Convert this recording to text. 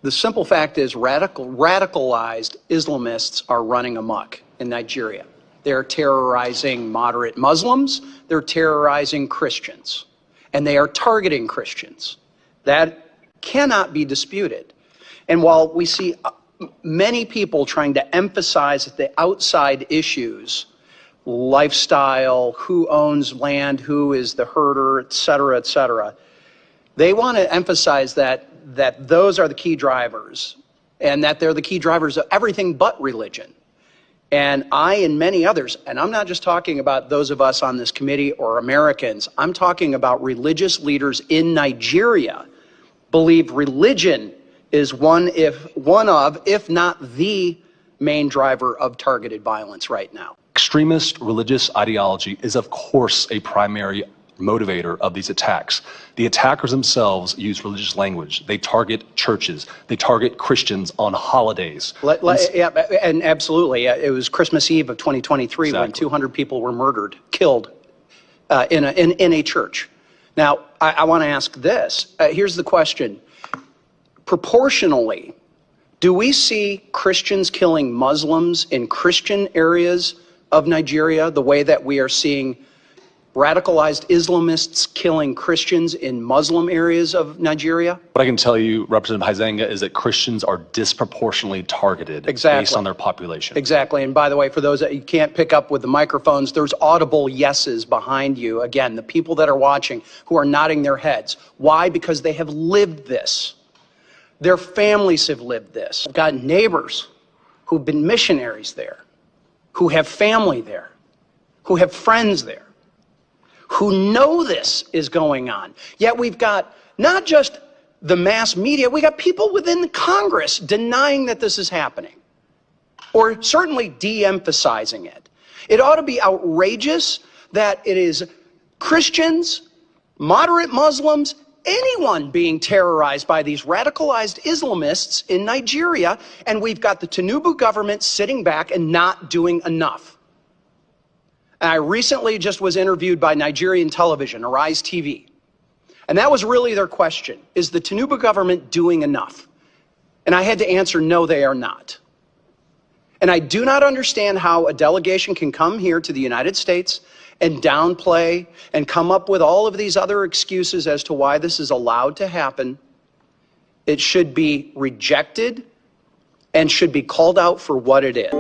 The simple fact is radicalized Islamists are running amok in Nigeria. They're terrorizing moderate Muslims, they're terrorizing Christians, and they are targeting Christians. That cannot be disputed. And while we see many people trying to emphasize the outside issues, lifestyle, who owns land, who is the herder, et cetera, they want to emphasize that those are the key drivers, and that they're the key drivers of everything but religion. And I and many others, and I'm not just talking about those of us on this committee or Americans, I'm talking about religious leaders in Nigeria, believe religion is one of, if not the main driver of targeted violence right now. Extremist religious ideology is, of course, a primary motivator of these attacks. The attackers themselves use religious language. They target churches. They target Christians on holidays. Yeah, and absolutely. It was Christmas Eve of 2023 exactly. When 200 people were murdered, killed in a church. Now, I want to ask this. Here's the question. Proportionally, do we see Christians killing Muslims in Christian areas of Nigeria the way that we are seeing radicalized Islamists killing Christians in Muslim areas of Nigeria? What I can tell you, Representative Huizenga, is that Christians are disproportionately targeted based on their population. Exactly. And by the way, for those that you can't pick up with the microphones, there's audible yeses behind you. Again, the people that are watching who are nodding their heads. Why? Because they have lived this. Their families have lived this. I've got neighbors who've been missionaries there, who have family there, who have friends there, who know this is going on. Yet we've got not just the mass media, we got people within the Congress denying that this is happening, or certainly de-emphasizing it. It ought to be outrageous that it is Christians, moderate Muslims, anyone being terrorized by these radicalized Islamists in Nigeria, and we've got the Tinubu government sitting back and not doing enough. And I recently just was interviewed by Nigerian television, Arise TV, and that was really their question. Is the Tinubu government doing enough? And I had to answer, no, they are not. And I do not understand how a delegation can come here to the United States and downplay and come up with all of these other excuses as to why this is allowed to happen. It should be rejected and should be called out for what it is.